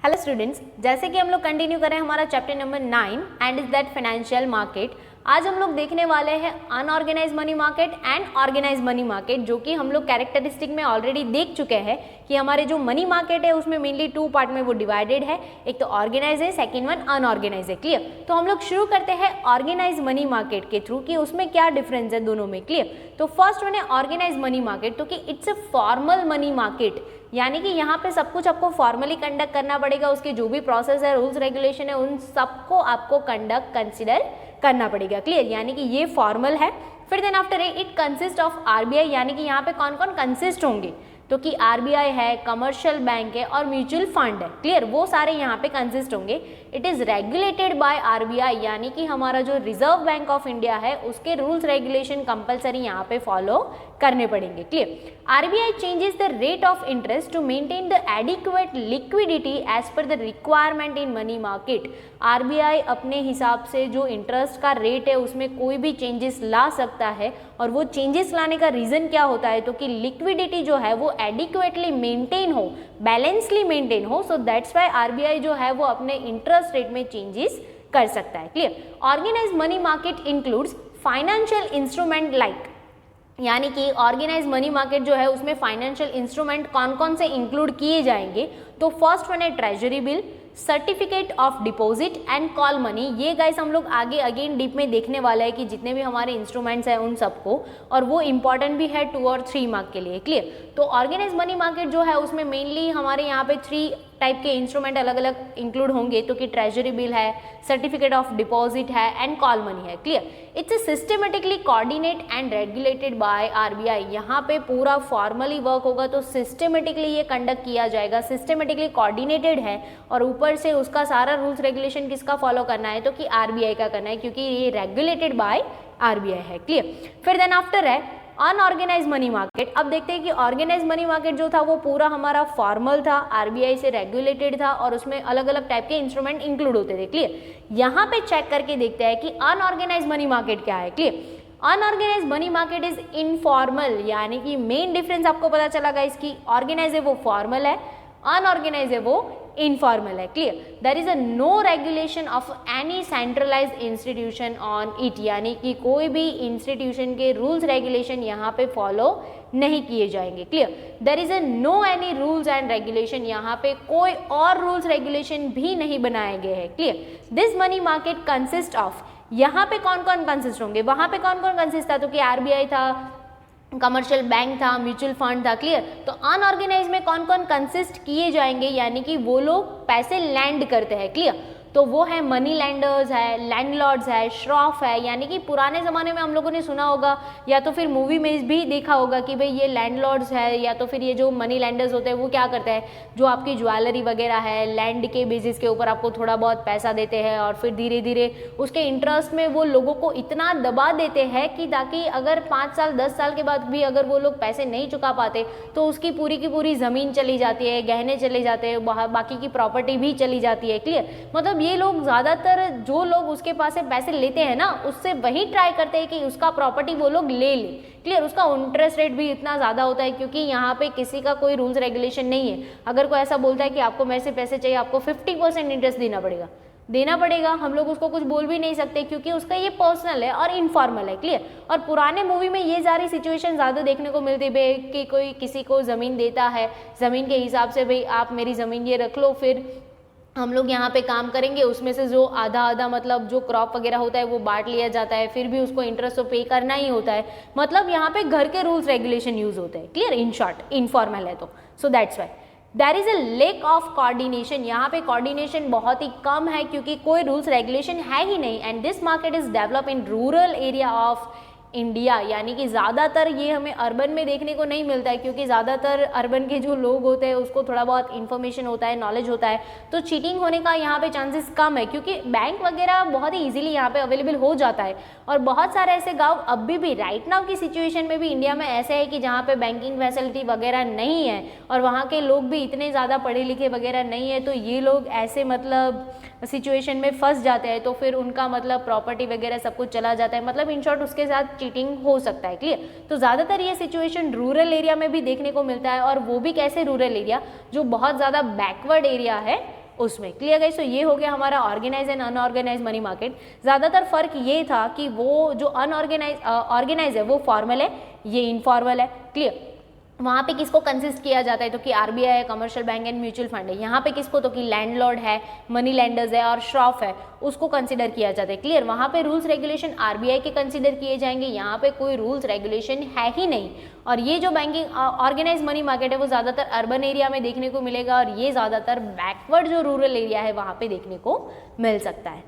Hello students, जैसे कि हम लोग कंटिन्यू करें हमारा chapter number 9 and is that financial market. आज हम लोग देखने वाले हैं unorganised money market and organised money market, जो कि हम लोग कैरेक्टरिस्टिक में ऑलरेडी देख चुके हैं कि हमारे जो मनी मार्केट है उसमें मेनली 2 पार्ट में वो डिवाइडेड है। एक तो ऑर्गेनाइज है, सेकेंड वन अनऑर्गेनाइज है। क्लियर? तो हम लोग शुरू करते हैं ऑर्गेनाइज मनी मार्केट के थ्रू कि उसमें क्या डिफरेंस है दोनों में। क्लियर? तो फर्स्ट वन है ऑर्गेनाइज मनी मार्केट, तो कि it's a formal money market, यानी कि यहाँ पे सब कुछ आपको फॉर्मली कंडक्ट करना पड़ेगा। उसके जो भी प्रोसेस है, रूल्स रेगुलेशन है, उन सबको आपको कंसिडर करना पड़ेगा। क्लियर? यानी कि ये फॉर्मल है। फिर then after it consist of RBI, यानी कि यहाँ पे कौन कौन कंसिस्ट होंगे, तो कि आरबीआई है, कमर्शियल बैंक है और म्यूचुअल फंड है। क्लियर? वो सारे यहाँ पे कंसिस्ट होंगे। It is regulated by RBI, यानी कि हमारा जो रिजर्व बैंक ऑफ इंडिया है उसके रूल्स रेगुलेशन कंपलसरी यहाँ पे फॉलो करने पड़ेंगे। Clear? RBI changes the rate of interest to maintain the adequate liquidity as per the requirement in money market. RBI अपने हिसाब से जो इंटरेस्ट का रेट है उसमें कोई भी चेंजेस ला सकता है, और वो चेंजेस लाने का रीजन क्या होता है, तो कि लिक्विडिटी जो है वो एडिक्वेटली मेंटेन हो, बैलेंसली मेंटेन हो। सो दैट्स वाई आरबीआई जो है वो अपने इंटरेस्ट रेट में चेंजेस कर सकता है। Clear? Organised money market includes financial instrument like, यानी कि ऑर्गेनाइज मनी मार्केट जो है उसमें फाइनेंशियल इंस्ट्रूमेंट कौन कौन से इंक्लूड किए जाएंगे। तो फर्स्ट वन है treasury bill, certificate of deposit and call money. ये गाइस हम लोग आगे अगेन डीप में देखने वाला है कि जितने भी हमारे इंस्ट्रूमेंट्स हैं उन सबको, और वो इंपॉर्टेंट भी है 2 और 3 मार्क के लिए। क्लियर? तो ऑर्गेनाइज मनी मार्केट जो है उसमें मेनली हमारे यहाँ पे 3 टाइप के इंस्ट्रूमेंट अलग अलग इंक्लूड होंगे, तो कि ट्रेजरी बिल है, सर्टिफिकेट ऑफ डिपॉजिट है एंड कॉल मनी है। Clear? It's systematically coordinate and regulated by RBI. यहाँ पे पूरा फॉर्मली वर्क होगा, तो सिस्टमेटिकली ये कंडक्ट किया जाएगा, सिस्टमेटिकली कोऑर्डिनेटेड है, और ऊपर से उसका सारा रूल्स रेगुलेशन किसका फॉलो करना है, तो कि आरबीआई का करना है, क्योंकि ये रेगुलेटेड बाय आरबीआई है। क्लियर? फिर देन आफ्टर है अनऑर्गेनाइज मनी मार्केट। अब देखते हैं कि ऑर्गेनाइज मनी मार्केट जो था वो पूरा हमारा फॉर्मल था, आरबीआई से रेगुलेटेड था, और उसमें अलग अलग टाइप के इंस्ट्रूमेंट इंक्लूड होते थे। क्लियर? यहाँ पे चेक करके देखते हैं कि अनऑर्गेनाइज मनी मार्केट क्या है। Clear? Unorganised money market is informal, यानी कि मेन डिफरेंस आपको पता चला गाइस कि ऑर्गेनाइज है वो फॉर्मल है, अनऑर्गेनाइज है वो इनफॉर्मल है। Clear? There is a no regulation of any centralised institution on it, यानी कि कोई भी इंस्टीट्यूशन के रूल्स रेगुलेशन यहाँ पे फॉलो नहीं किए जाएंगे। Clear? There is a no any rules and regulation, यहाँ पे कोई और रूल्स रेगुलेशन भी नहीं बनाए गए हैं। Clear? This money market consist of, यहाँ पे कौन कौन कंसिस्ट होंगे, वहां पे कौन कौन कंसिस्ट था, तो कि आरबीआई था, कमर्शियल बैंक था, म्यूचुअल फंड था। क्लियर? तो अनऑर्गेनाइज में कौन कौन कंसिस्ट किए जाएंगे, यानी कि वो लोग पैसे लैंड करते हैं। क्लियर? तो वो है मनी लैंडर्स है, लैंडलॉर्ड्स है, श्रॉफ है, यानी कि पुराने ज़माने में हम लोगों ने सुना होगा या तो फिर मूवी में भी देखा होगा कि भाई ये लैंडलॉर्ड्स है, या तो फिर ये जो मनी लैंडर्स होते हैं वो क्या करते हैं, जो आपकी ज्वेलरी वगैरह है लैंड के बेसिस के ऊपर आपको थोड़ा बहुत पैसा देते हैं, और फिर धीरे धीरे उसके इंटरेस्ट में वो लोगों को इतना दबा देते हैं कि ताकि अगर 5 साल 10 साल के बाद भी अगर वो लोग पैसे नहीं चुका पाते तो उसकी पूरी ज़मीन चली जाती है, गहने चले जाते हैं, बाकी की प्रॉपर्टी भी चली जाती है। क्लियर? मतलब ये लोग ज़्यादातर जो लोग उसके पास से पैसे लेते हैं ना, उससे वही ट्राई करते हैं कि उसका प्रॉपर्टी वो लोग ले ले। क्लियर? उसका इंटरेस्ट रेट भी इतना ज़्यादा होता है, क्योंकि यहाँ पे किसी का कोई रूल्स रेगुलेशन नहीं है। अगर कोई ऐसा बोलता है कि आपको मेरे से पैसे चाहिए, आपको 50% इंटरेस्ट देना पड़ेगा, हम लोग उसको कुछ बोल भी नहीं सकते, क्योंकि उसका ये पर्सनल है और इनफॉर्मल है। क्लियर? और पुराने मूवी में ये सारी सिचुएशन ज़्यादा देखने को मिलती है कि कोई किसी को ज़मीन देता है, ज़मीन के हिसाब से भाई आप मेरी ज़मीन ये रख लो, फिर हम लोग यहाँ पे काम करेंगे, उसमें से जो आधा मतलब जो क्रॉप वगैरह होता है वो बांट लिया जाता है, फिर भी उसको इंटरेस्ट तो पे करना ही होता है। मतलब यहाँ पे घर के रूल्स रेगुलेशन यूज होते हैं। क्लियर? इन शॉर्ट इनफॉर्मल है तो so that's why there is a lack of coordination. यहाँ पे कोऑर्डिनेशन बहुत ही कम है, क्योंकि कोई रूल्स रेगुलेशन है ही नहीं। And this market is develop in rural area of India, यानी कि ज़्यादातर ये हमें अर्बन में देखने को नहीं मिलता है, क्योंकि ज़्यादातर अर्बन के जो लोग होते हैं उसको थोड़ा बहुत इन्फॉर्मेशन होता है, नॉलेज होता है, तो चीटिंग होने का यहाँ पे चांसेस कम है, क्योंकि बैंक वगैरह बहुत ही इजीली यहाँ पे अवेलेबल हो जाता है। और बहुत सारे ऐसे गांव अभी भी राइट नाउ की सिचुएशन में भी इंडिया में ऐसे है कि जहाँ पे बैंकिंग फैसिलिटी वगैरह नहीं है, और वहाँ के लोग भी इतने ज़्यादा पढ़े लिखे वगैरह नहीं है, तो ये लोग ऐसे मतलब सिचुएशन में फंस जाते हैं, तो फिर उनका मतलब प्रॉपर्टी वगैरह सब कुछ चला जाता है, मतलब इन शॉर्ट उसके साथ चीटिंग हो सकता है। क्लियर? तो ज़्यादातर ये सिचुएशन रूरल एरिया में भी देखने को मिलता है, और वो भी कैसे रूरल एरिया जो बहुत ज़्यादा बैकवर्ड एरिया है उसमें। Clear guys? तो ये हो गया हमारा organised and unorganised money market. ज़्यादातर फर्क ये था कि वो जो ऑर्गेनाइज है वो फॉर्मल है, ये इनफॉर्मल है। क्लियर? वहाँ पे किसको कंसिस्ट किया जाता है? तो कि आरबीआई है, commercial bank and mutual fund है। यहाँ पे किसको? तो कि लैंडलॉर्ड है, मनी लैंडर्स है और श्रॉफ है, उसको कंसिडर किया जाता है। क्लियर? वहाँ पे रूल्स रेगुलेशन आरबीआई के कंसिडर किए जाएंगे, यहाँ पे कोई रूल्स रेगुलेशन है ही नहीं। और ये जो बैंकिंग ऑर्गेनाइज मनी मार्केट है वो ज़्यादातर अर्बन एरिया में देखने को मिलेगा और ये ज़्यादातर बैकवर्ड जो रूरल एरिया है वहाँ पे देखने को मिल सकता है।